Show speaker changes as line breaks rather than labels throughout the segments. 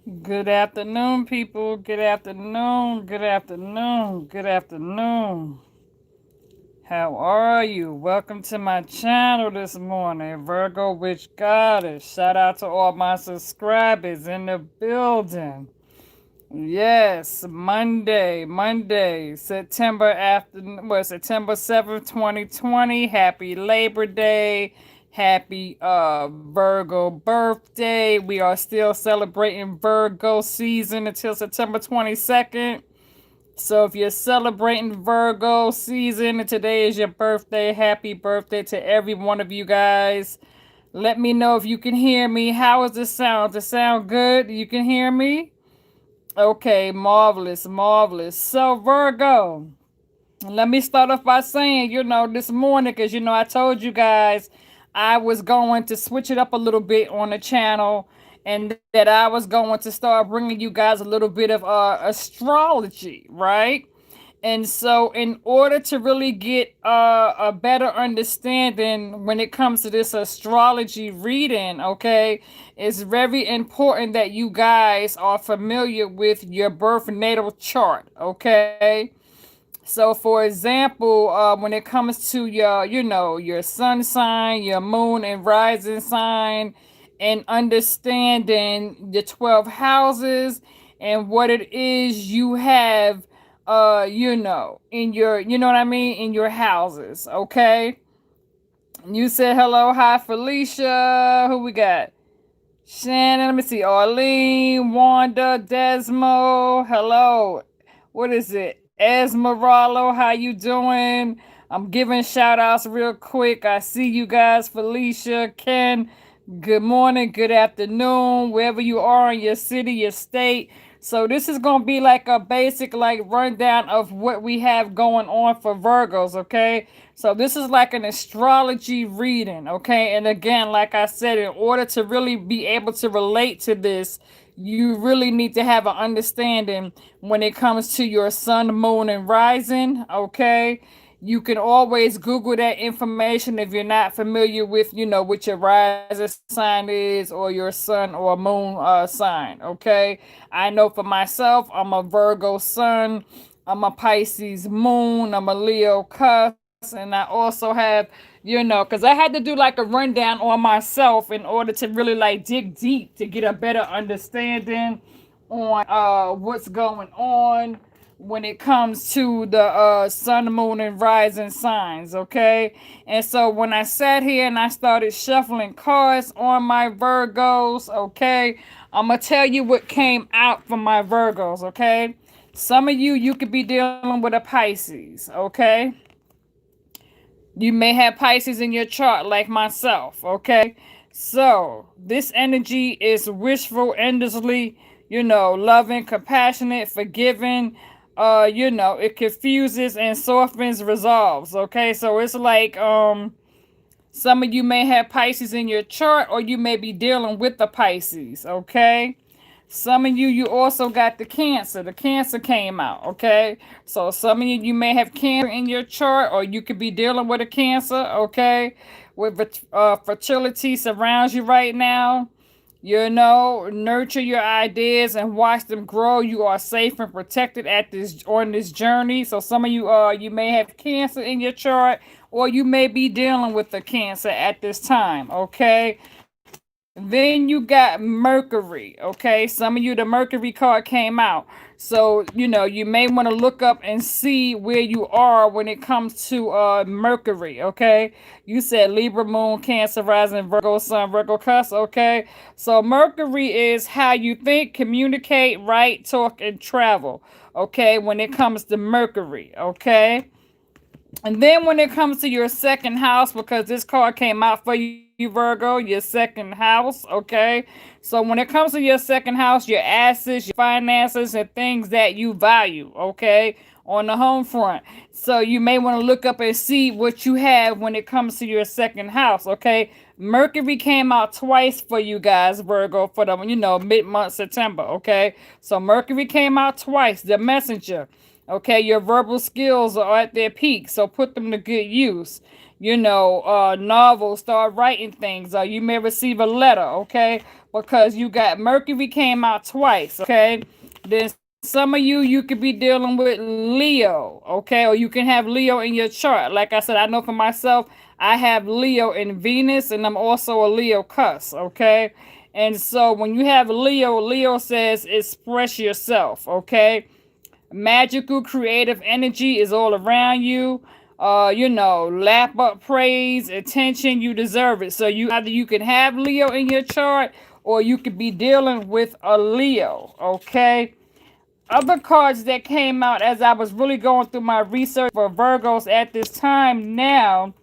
Good afternoon, people. Good afternoon. Good afternoon. Good afternoon. How are you? Welcome to my channel this morning, Virgo Witch Goddess. Shout out to all my subscribers in the building. Yes, Monday, September 7th, 2020. Happy Labor Day. Happy Virgo birthday. We are still celebrating Virgo season until September 22nd. So if you're celebrating Virgo season and today is your birthday, happy birthday to every one of you guys. Let me know if you can hear me. How is the sound? Does it sound good? You can hear me? Okay, marvelous, marvelous. So, Virgo, let me start off by saying, this morning, because, I told you guys I was going to switch it up a little bit on the channel and that I was going to start bringing you guys a little bit of astrology, right? And so, in order to really get a better understanding when it comes to this astrology reading, okay, it's very important that you guys are familiar with your birth natal chart, okay? So, for example, when it comes to your sun sign, your moon and rising sign, and understanding the 12 houses and what it is you have, in your, you know what I mean, in your houses, okay? You said hello, hi, Felicia. Who we got? Shannon, let me see. Arlene, Wanda, Desmo. Hello. What is it? Esmeralda, how you doing? I'm giving shout outs real quick. I see you guys. Felicia, Ken, good morning, good afternoon, wherever you are in your city, your state. So this is gonna be like a basic like rundown of what we have going on for Virgos, okay? So this is like an astrology reading, okay? And again, like I said, in order to really be able to relate to this, you really need to have an understanding when it comes to your sun, moon, and rising, okay? You can always Google that information if you're not familiar with, what your rising sign is or your sun or moon sign, okay? I know for myself, I'm a Virgo sun, I'm a Pisces moon, I'm a Leo cusp, and I also have, because I had to do like a rundown on myself in order to really like dig deep to get a better understanding on what's going on when it comes to the sun, moon, and rising signs, okay? And so when I sat here and I started shuffling cards on my Virgos, okay, I'm gonna tell you what came out from my Virgos, okay? Some of you could be dealing with a Pisces, okay? You may have Pisces in your chart, like myself, okay? So, this energy is wishful, endlessly, loving, compassionate, forgiving. It confuses and softens, resolves, okay? So, it's like, some of you may have Pisces in your chart, or you may be dealing with the Pisces, okay? Some of you also got the Cancer. The Cancer came out, okay? So some of you may have Cancer in your chart, or you could be dealing with a Cancer, okay? With fertility surrounds you right now. Nurture your ideas and watch them grow. You are safe and protected at this on this journey. So some of you you may have Cancer in your chart, or you may be dealing with the Cancer at this time, okay? Then you got Mercury, okay? Some of you, the Mercury card came out. So, you may want to look up and see where you are when it comes to Mercury, okay? You said Libra, Moon, Cancer, Rising, Virgo, Sun, Virgo, Cusp, okay? So, Mercury is how you think, communicate, write, talk, and travel, okay? When it comes to Mercury, okay? And then when it comes to your second house, because this card came out for you, Virgo, your second house, okay? So when it comes to your second house, your assets, your finances, and things that you value, okay? On the home front. So you may want to look up and see what you have when it comes to your second house, okay? Mercury came out twice for you guys, Virgo, for the, mid-month September, okay? So Mercury came out twice, the messenger. Okay, your verbal skills are at their peak, so put them to good use. novels, start writing things. You may receive a letter, okay? Because you got Mercury came out twice, okay? Then some of you could be dealing with Leo, okay? Or you can have Leo in your chart. Like I said, I know for myself, I have Leo in Venus, and I'm also a Leo cusp, okay? And so when you have Leo, Leo says express yourself, okay? Magical creative energy is all around you. Lap up praise, attention, you deserve it. So you can have Leo in your chart, or you could be dealing with a Leo, okay? Other cards that came out as I was really going through my research for Virgos at this time now,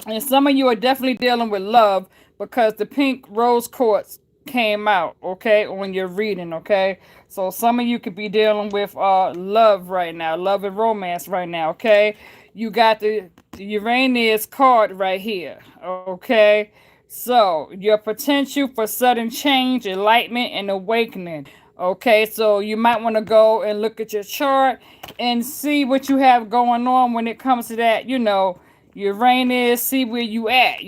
and some of you are definitely dealing with love because the pink rose quartz came out, okay, on your reading, okay? So some of you could be dealing with love right now, love and romance right now, okay? You got the Uranus card right here, okay? So your potential for sudden change, enlightenment, and awakening. Okay, so you might want to go and look at your chart and see what you have going on when it comes to that, Uranus, see where you at.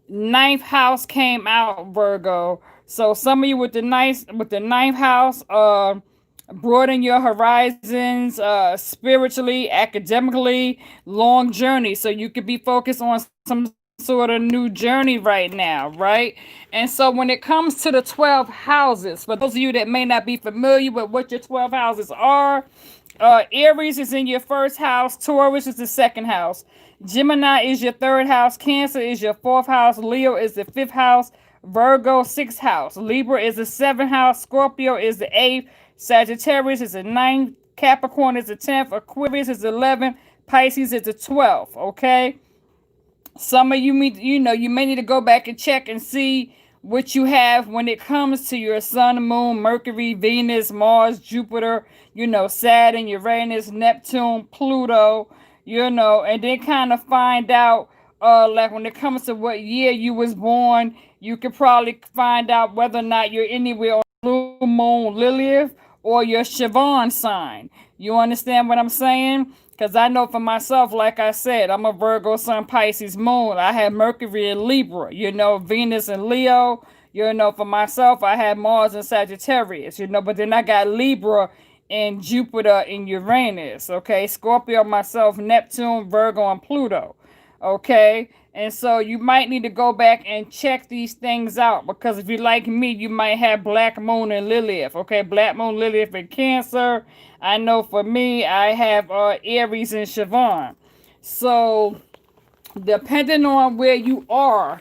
Ninth house came out, Virgo. So some of you with the ninth house, broaden your horizons, spiritually, academically, long journey. So you could be focused on some sort of new journey right now, right? And so when it comes to the 12 houses, for those of you that may not be familiar with what your 12 houses are, Aries is in your first house, Taurus is the second house, Gemini is your third house, Cancer is your fourth house, Leo is the fifth house, Virgo sixth house, Libra is the seventh house, Scorpio is the eighth, Sagittarius is the ninth, Capricorn is the 10th, Aquarius is the 11th, Pisces is the 12th, okay? Some of you may need to go back and check and see what you have when it comes to your sun, moon, Mercury, Venus, Mars, Jupiter, Saturn, Uranus, Neptune, Pluto, and then kind of find out, like when it comes to what year you was born, you could probably find out whether or not you're anywhere on Blue Moon, Lilith, or your Sivan sign. You understand what I'm saying? Because I know for myself, like I said, I'm a Virgo, Sun, Pisces, Moon. I have Mercury in Libra, Venus and Leo. For myself, I have Mars and Sagittarius, but then I got Libra and Jupiter and Uranus, okay? Scorpio, myself, Neptune, Virgo, and Pluto, okay? And so you might need to go back and check these things out, because if you're like me, you might have Black Moon and Lilith, okay? Black Moon, Lilith, and Cancer. I know for me, I have Aries and Sivan. So depending on where you are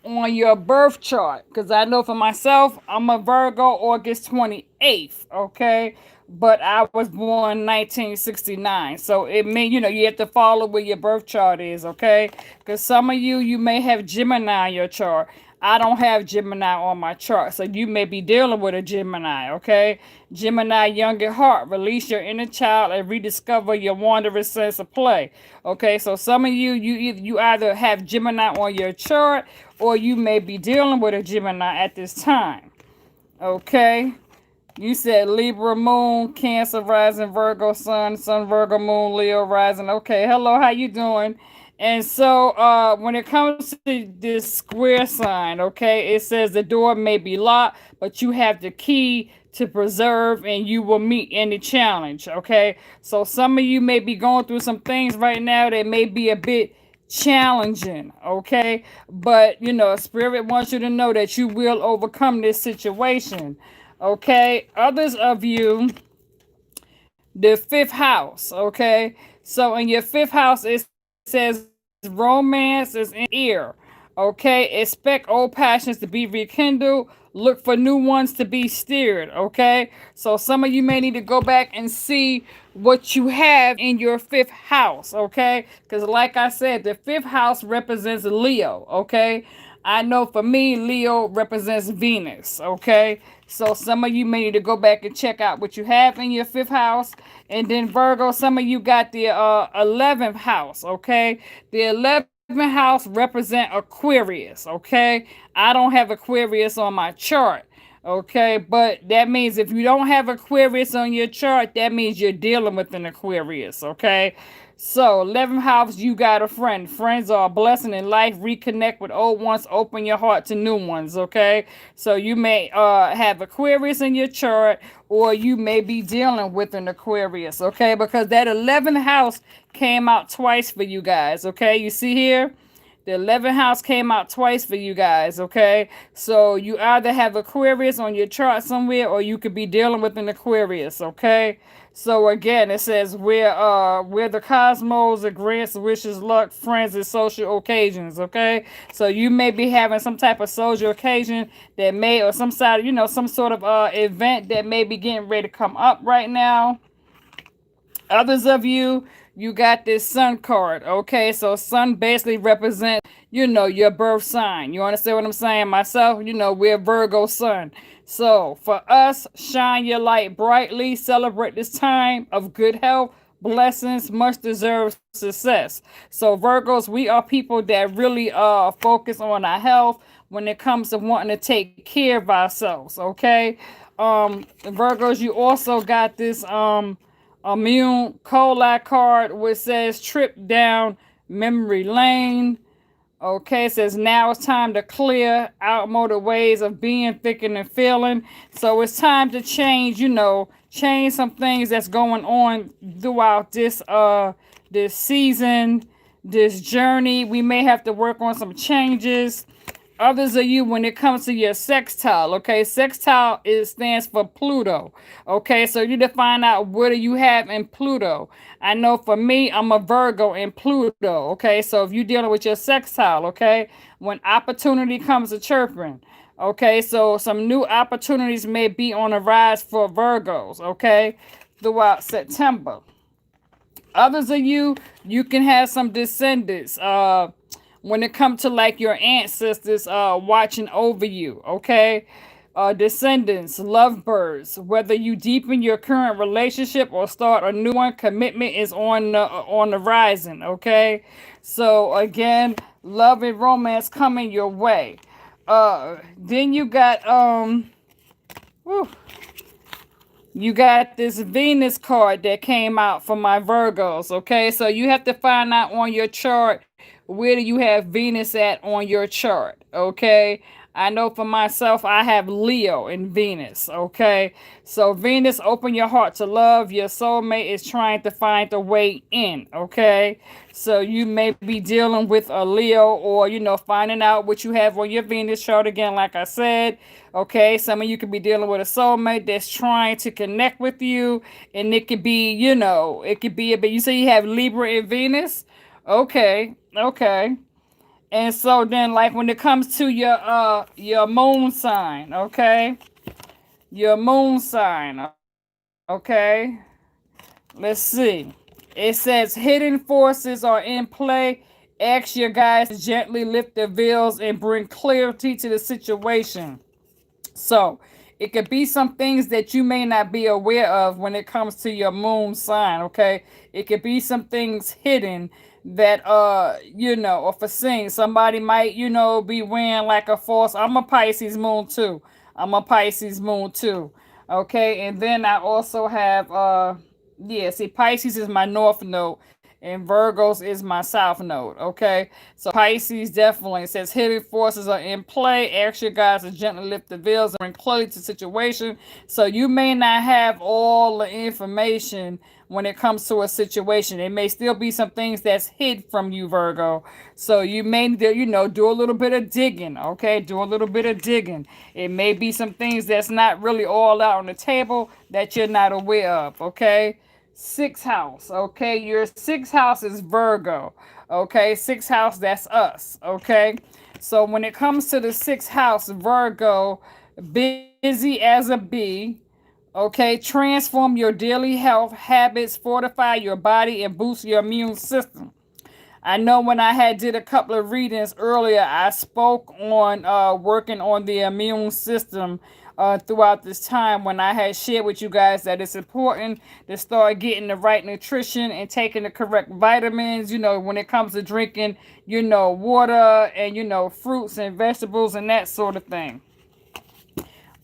on your birth chart, because I know for myself, I'm a Virgo, August 28th, okay? But I was born 1969. So it means, you have to follow where your birth chart is, okay? Because some of you may have Gemini on your chart. I don't have Gemini on my chart. So you may be dealing with a Gemini, okay? Gemini, young at heart. Release your inner child and rediscover your wondrous sense of play. Okay, so some of you either have Gemini on your chart, or you may be dealing with a Gemini at this time. Okay? You said Libra moon, Cancer rising, Virgo sun, Sun Virgo moon, Leo rising. Okay, hello, how you doing? And so when it comes to this square sign, okay, it says the door may be locked, but you have the key to preserve and you will meet any challenge, okay? So some of you may be going through some things right now that may be a bit challenging, okay? But, Spirit wants you to know that you will overcome this situation. Okay, others of you, the fifth house, okay? So in your fifth house, it says romance is in ear, okay? Expect old passions to be rekindled. Look for new ones to be steered, okay? So some of you may need to go back and see what you have in your fifth house, okay? Because like I said, the fifth house represents Leo, okay? I know for me, Leo represents Venus, okay? So some of you may need to go back and check out what you have in your fifth house. And then Virgo, some of you got the 11th house, okay? The 11th house represent Aquarius, okay? I don't have Aquarius on my chart, okay? But that means if you don't have Aquarius on your chart, that means you're dealing with an Aquarius, okay? So, 11th house, you got a friend. Friends are a blessing in life. Reconnect with old ones. Open your heart to new ones, okay? So, you may have Aquarius in your chart, or you may be dealing with an Aquarius, okay? Because that 11th house came out twice for you guys, okay? You see here? The 11th house came out twice for you guys, okay? So you either have Aquarius on your chart somewhere, or you could be dealing with an Aquarius, okay? So again, it says where the cosmos it grants wishes, luck, friends, and social occasions, okay? So you may be having some type of social occasion that may, or some side, some sort of event that may be getting ready to come up right now. Others of you, you got this sun card, okay? So sun basically represents, your birth sign. You understand what I'm saying? Myself, we're Virgo sun. So for us, shine your light brightly, celebrate this time of good health, blessings, much deserved success. So Virgos, we are people that really focus on our health when it comes to wanting to take care of ourselves, okay? Virgos, you also got this immune coli card which says trip down memory lane. Okay, it says now it's time to clear outmoded ways of being, thinking, and feeling. So it's time to change, change some things that's going on throughout this season, this journey. We may have to work on some changes. Others of you, when it comes to your sextile, okay, sextile stands for Pluto. Okay, so you need to find out what do you have in Pluto. I know for me, I'm a Virgo in Pluto. Okay, so if you're dealing with your sextile, okay, when opportunity comes to chirping, okay, so some new opportunities may be on the rise for Virgos, okay, throughout September. Others of you, you can have some descendants. When it comes to like your ancestors watching over you, okay? Descendants, lovebirds, whether you deepen your current relationship or start a new one, commitment is on the rising, okay? So again, love and romance coming your way. Then you got whew, you got this Venus card that came out for my Virgos, okay? So you have to find out on your chart where do you have Venus at on your chart, okay? I know for myself, I have Leo in Venus, okay? So Venus, open your heart to love. Your soulmate is trying to find a way in, okay? So you may be dealing with a Leo, or, finding out what you have on your Venus chart again, like I said. Okay, some of you could be dealing with a soulmate that's trying to connect with you, and it could be, it could be a bit. You say you have Libra in Venus, okay, okay, and so then, like when it comes to your moon sign, okay, your moon sign, okay. Let's see. It says hidden forces are in play. Ask your guys to gently lift the veils and bring clarity to the situation. So it could be some things that you may not be aware of when it comes to your moon sign, okay? It could be some things hidden that or for seeing somebody might, be wearing like a false. I'm a Pisces moon too. I'm a Pisces moon too. Okay, and then I also have yeah, see, Pisces is my north node and Virgos is my south node. Okay, so Pisces definitely says hidden forces are in play. Ask your guys to gently lift the veils and bring clarity to the situation. So you may not have all the information when it comes to a situation. It may still be some things that's hid from you, Virgo. So you may need to, do a little bit of digging. Okay, do a little bit of digging. It may be some things that's not really all out on the table that you're not aware of. Okay. Sixth house, okay? Your sixth house is Virgo, okay? Sixth house, that's us, okay? So when it comes to the sixth house, Virgo, busy as a bee, okay? Transform your daily health habits, fortify your body, and boost your immune system. I know when I had did a couple of readings earlier, I spoke on working on the immune system throughout this time when I had shared with you guys that it's important to start getting the right nutrition and taking the correct vitamins, when it comes to drinking, water and, fruits and vegetables and that sort of thing.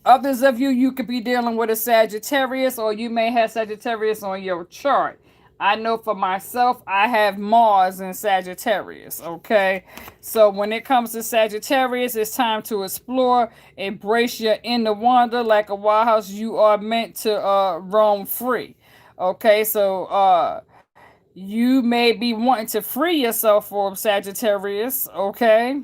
Others of you, you could be dealing with a Sagittarius, or you may have Sagittarius on your chart. I know for myself, I have Mars in Sagittarius, okay? So when it comes to Sagittarius, it's time to explore, embrace your inner wonder like a wild house. You are meant to roam free, okay? So you may be wanting to free yourself from Sagittarius, okay?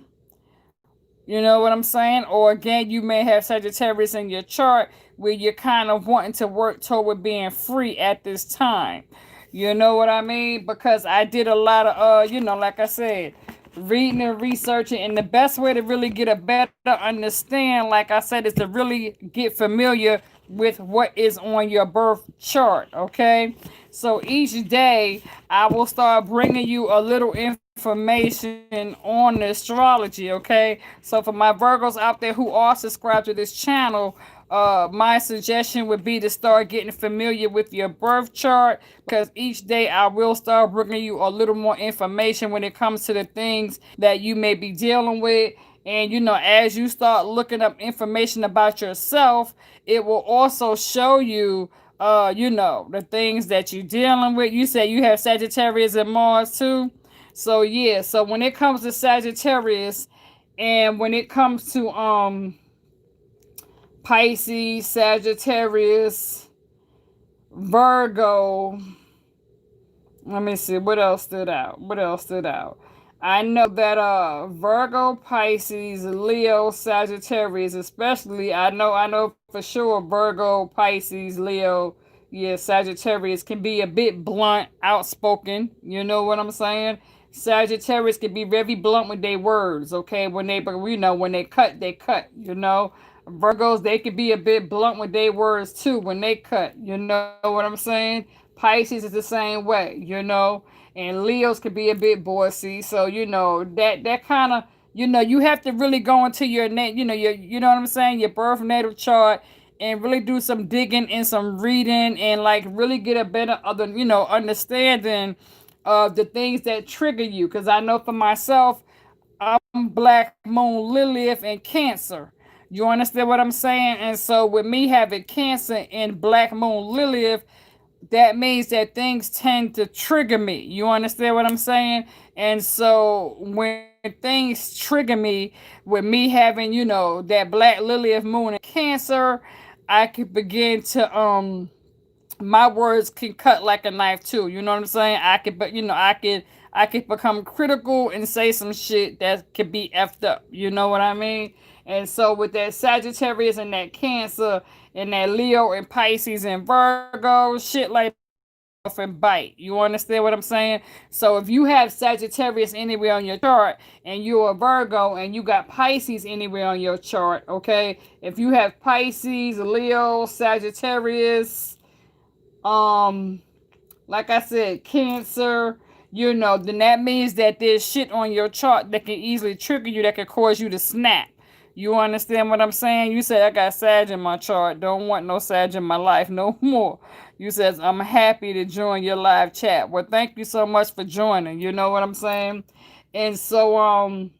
You know what I'm saying? Or again, you may have Sagittarius in your chart where you're kind of wanting to work toward being free at this time. You know what I mean? Because I did a lot of like I said, reading and researching, and the best way to really get a better understand, like I said, is to really get familiar with what is on your birth chart, okay? So each day I will start bringing you a little information on astrology, okay? So for my Virgos out there who are subscribed to this channel, my suggestion would be to start getting familiar with your birth chart, because each day I will start bringing you a little more information when it comes to the things that you may be dealing with. And as you start looking up information about yourself, it will also show you the things that you're dealing with. You said you have Sagittarius and Mars too. So yeah, so when it comes to Sagittarius, and when it comes to Pisces, Sagittarius, Virgo, let me see what else stood out. What else stood out? I know that Virgo, Pisces, Leo, Sagittarius, especially I know for sure Virgo, Pisces, Leo, yeah, Sagittarius can be a bit blunt, outspoken. You know what I'm saying? Sagittarius can be very blunt with their words, okay? When they cut, they cut, Virgos, they can be a bit blunt with their words too when they cut. You know what I'm saying? Pisces is the same way. And Leos could be a bit bossy. So that kind of you have to really go into your you know what I'm saying, your birth natal chart, and really do some digging and some reading, and like really get a better other understanding of the things that trigger you. Because I know for myself, I'm Black Moon Lilith and Cancer. You understand what I'm saying? And so with me having Cancer and Black Moon Lilith, that means that things tend to trigger me. You understand what I'm saying? And so when things trigger me, with me having, that Black Lilith moon in Cancer, I could begin to my words can cut like a knife too. You know what I'm saying? I could, but I could become critical and say some shit that could be effed up. You know what I mean? And so with that Sagittarius and that Cancer and that Leo and Pisces and Virgo, shit like off and bite. You understand what I'm saying? So if you have Sagittarius anywhere on your chart and you're a Virgo and you got Pisces anywhere on your chart, okay? If you have Pisces, Leo, Sagittarius, um like I said, Cancer, then that means that there's shit on your chart that can easily trigger you, that can cause you to snap. You understand what I'm saying? You said I got Sag in my chart. Don't want no Sag in my life no more. You says I'm happy to join your live chat. Well, thank you so much for joining. You know what I'm saying? And so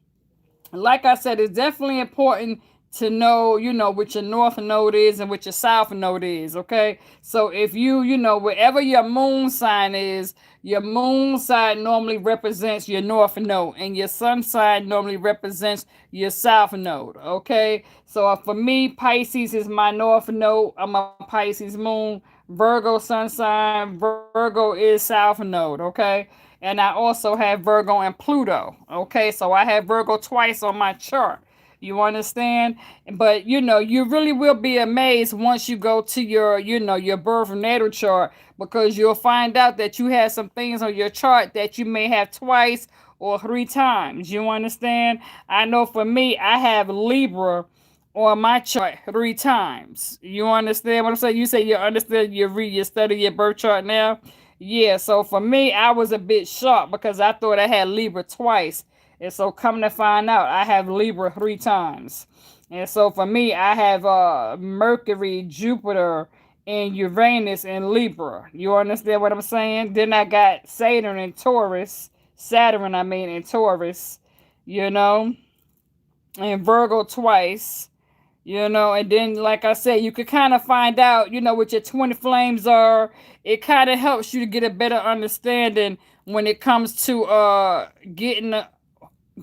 like I said, it's definitely important to know, what your north node is and what your south node is, okay? So if wherever your moon sign is, your moon sign normally represents your north node, and your sun sign normally represents your south node, okay? So for me, Pisces is my north node. I'm a Pisces moon. Virgo sun sign. Virgo is south node, okay? And I also have Virgo and Pluto. Okay, so I have Virgo twice on my chart. You understand? But you really will be amazed once you go to your birth natal chart, because you'll find out that you have some things on your chart that you may have twice or three times. You understand? I know for me, I have Libra on my chart three times. You understand what I'm saying? You say you understand, you study your birth chart now. Yeah, so for me, I was a bit shocked because I thought I had Libra twice. And so come to find out, I have Libra three times. And so for me, I have Mercury, Jupiter, and Uranus in Libra. You understand what I'm saying? Then I got Saturn in Taurus. Saturn, I mean, in Taurus, you know, and Virgo twice. And then, like I said, you could kind of find out, what your twin flames are. It kind of helps you to get a better understanding when it comes to getting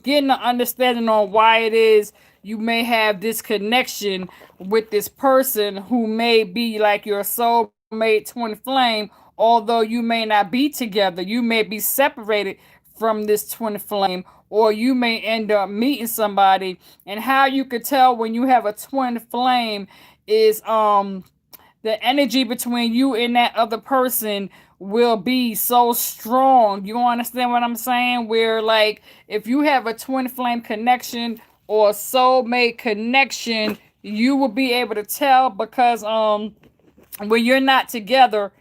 getting an understanding on why it is you may have this connection with this person who may be like your soulmate twin flame, although you may not be together. You may be separated from this twin flame, or you may end up meeting somebody. And how you could tell when you have a twin flame is the energy between you and that other person will be so strong. You understand what I'm saying? Where, like, if you have a twin flame connection or a soulmate connection, you will be able to tell because when you're not together,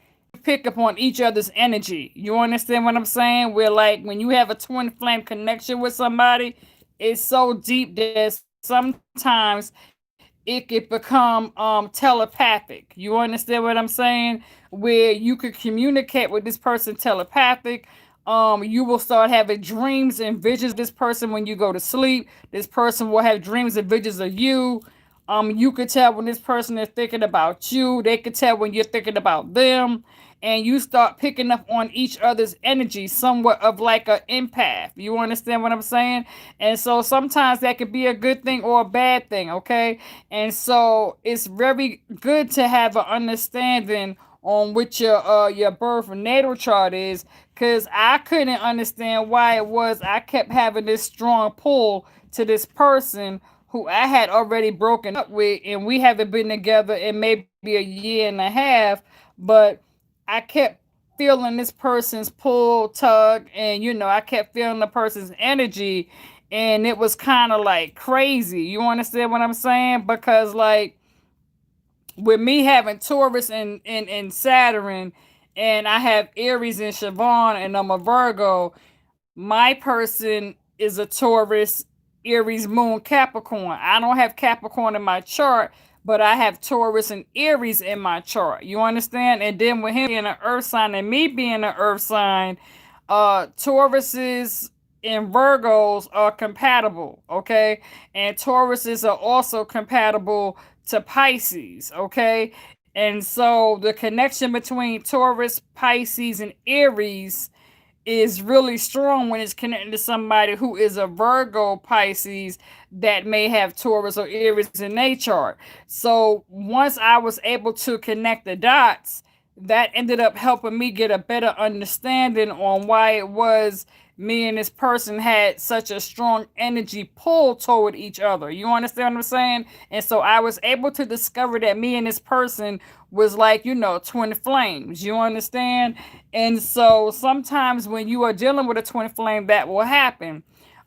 pick up on each other's energy. You understand what I'm saying? Where, like, when you have a twin flame connection with somebody, it's so deep that sometimes it could become telepathic. You understand what I'm saying? Where you could communicate with this person telepathic. You will start having dreams and visions of this person when you go to sleep. This person will have dreams and visions of you. You could tell when this person is thinking about you. They could tell when you're thinking about them, and you start picking up on each other's energy, somewhat of like an empath. You understand what I'm saying? And so sometimes that could be a good thing or a bad thing, okay? And so it's very good to have an understanding on what your birth natal chart is, because I couldn't understand why it was I kept having this strong pull to this person who I had already broken up with, and we haven't been together in maybe a year and a half, but I kept feeling this person's pull, tug, and I kept feeling the person's energy, and it was kind of like crazy. You understand what I'm saying? Because, like, with me having Taurus and Saturn, and I have Aries and Siobhan, and I'm a Virgo, my person is a Taurus, Aries, Moon, Capricorn. I don't have Capricorn in my chart, but I have Taurus and Aries in my chart. You understand? And then with him being an Earth sign and me being an Earth sign, Tauruses and Virgos are compatible, okay? And Tauruses are also compatible to Pisces, okay? And so the connection between Taurus, Pisces, and Aries is really strong when it's connected to somebody who is a Virgo Pisces that may have Taurus or Aries in their chart. So once I was able to connect the dots, that ended up helping me get a better understanding on why it was me and this person had such a strong energy pull toward each other. You understand what I'm saying? And so I was able to discover that me and this person was like, twin flames. You understand? And so sometimes when you are dealing with a twin flame, that will happen.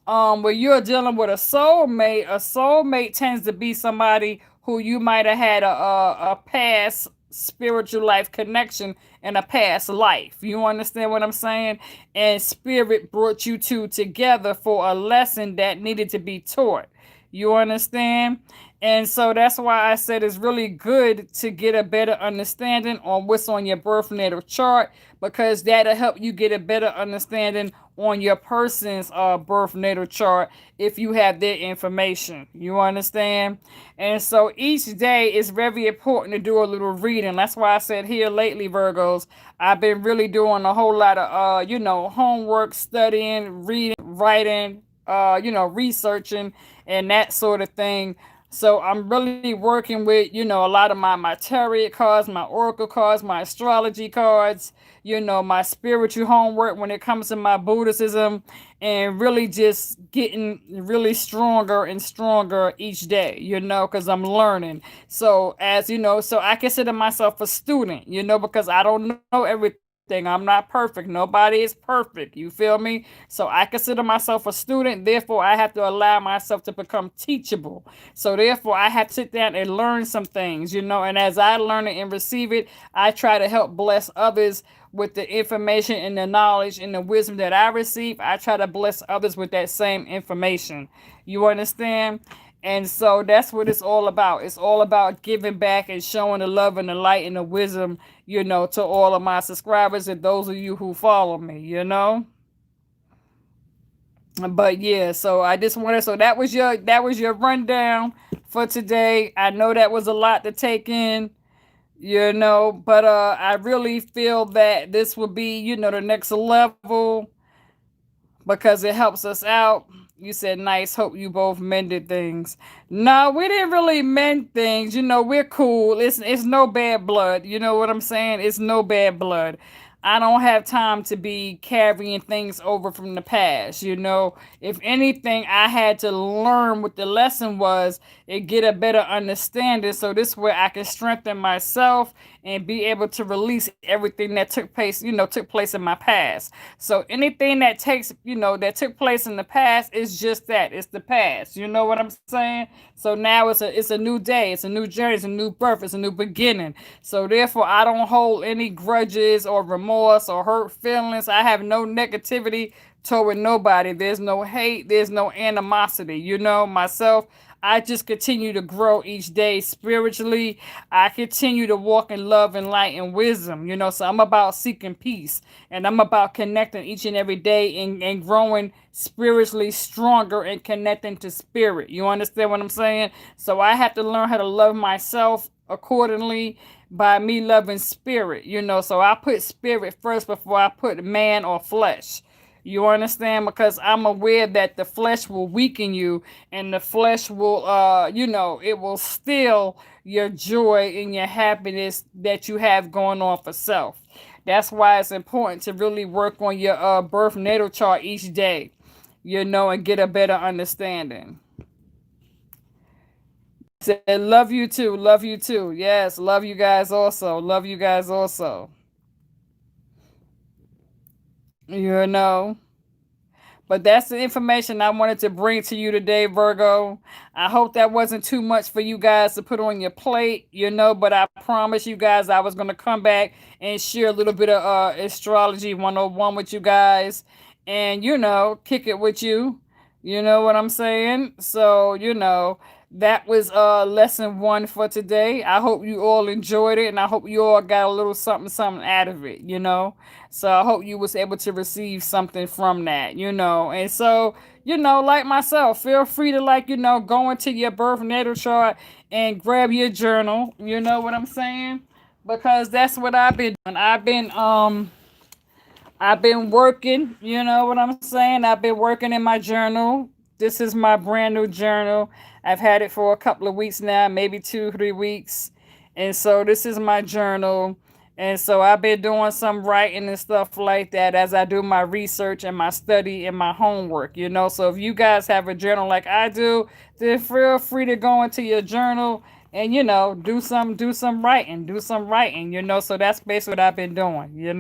When you're dealing with a soulmate tends to be somebody who you might have had a past spiritual life connection in a past life. You understand what I'm saying? And spirit brought you two together for a lesson that needed to be taught. You understand? And so that's why I said it's really good to get a better understanding on what's on your birth natal chart, because that'll help you get a better understanding on your person's birth natal chart if you have their information. You understand? And so each day is very important to do a little reading. That's why I said here lately, Virgos, I've been really doing a whole lot of homework, studying, reading, writing, researching, and that sort of thing. So I'm really working with, a lot of my tarot cards, my oracle cards, my astrology cards, my spiritual homework when it comes to my Buddhism, and really just getting really stronger and stronger each day, because I'm learning. So so I consider myself a student, because I don't know everything. I'm not perfect. Nobody is perfect. You feel me? So I consider myself a student. Therefore, I have to allow myself to become teachable. So therefore, I have to sit down and learn some things, and as I learn it and receive it, I try to help bless others with the information and the knowledge and the wisdom that I receive. I try to bless others with that same information. You understand? And so that's what it's all about. It's all about giving back and showing the love and the light and the wisdom, to all of my subscribers and those of you who follow me. But yeah, so I just wanted, so that was your rundown for today. I know that was a lot to take in, but I really feel that this will be, the next level because it helps us out. You said nice. Hope you both mended things. No, we didn't really mend things. We're cool. It's no bad blood. You know what I'm saying? It's no bad blood. I don't have time to be carrying things over from the past. If anything, I had to learn what the lesson was and get a better understanding. So this way I can strengthen myself and be able to release everything that took place in my past. So anything that took place in the past is just that. It's the past. You know what I'm saying? So now it's a new day, it's a new journey, it's a new birth, it's a new beginning. So therefore I don't hold any grudges or remorse or hurt feelings. I have no negativity toward nobody. There's no hate, there's no animosity. Myself, I just continue to grow each day spiritually. I continue to walk in love and light and wisdom. So I'm about seeking peace and I'm about connecting each and every day and growing spiritually stronger and connecting to spirit. You understand what I'm saying? So I have to learn how to love myself accordingly by me loving spirit. So I put spirit first before I put man or flesh. You understand? Because I'm aware that the flesh will weaken you and the flesh will, it will steal your joy and your happiness that you have going on for self. That's why it's important to really work on your birth natal chart each day, and get a better understanding. Said, love you too. Love you too. Yes, love you guys also. Love you guys also. You know. But that's the information I wanted to bring to you today, Virgo. I hope that wasn't too much for you guys to put on your plate, but I promise you guys I was going to come back and share a little bit of astrology 101 with you guys and, kick it with you. You know what I'm saying? So, that was lesson one for today. I hope you all enjoyed it and I hope you all got a little something out of it. So I hope you was able to receive something from that. And so, like myself, feel free to go into your birth natal chart and grab your journal. You know what I'm saying? Because that's what I've been doing. I've been working, you know what I'm saying? I've been working in my journal. This is my brand new journal. I've had it for a couple of weeks now, maybe 2, 3 weeks. And so this is my journal. And so I've been doing some writing and stuff like that as I do my research and my study and my homework. So if you guys have a journal like I do, then feel free to go into your journal and do some writing. So that's basically what I've been doing.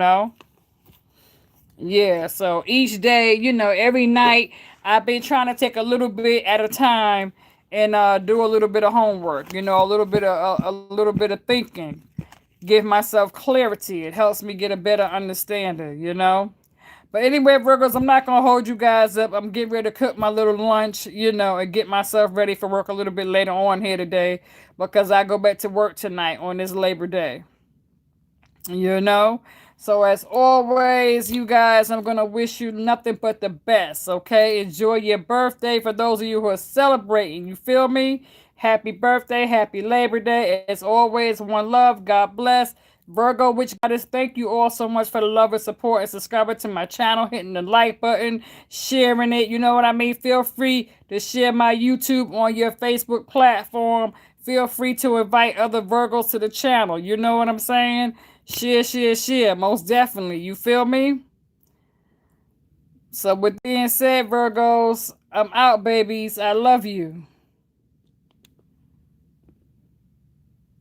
Yeah, so each day, every night, I've been trying to take a little bit at a time and do a little bit of homework, a little bit of thinking, give myself clarity. It helps me get a better understanding. But anyway, Virgos, I'm not gonna hold you guys up. I'm getting ready to cook my little lunch, and get myself ready for work a little bit later on here today because I go back to work tonight on this Labor Day you know so as always, you guys, I'm gonna wish you nothing but the best. Okay, enjoy your birthday. For those of you who are celebrating, you feel me? Happy birthday, happy Labor Day. As always, one love. God bless. Virgo, which goddess, thank you all so much for the love and support and subscribing to my channel, hitting the like button, sharing it. You know what I mean? Feel free to share my YouTube on your Facebook platform. Feel free to invite other Virgos to the channel. You know what I'm saying? Share, share, share. Most definitely. You feel me? So with being said, Virgos, I'm out, babies. I love you.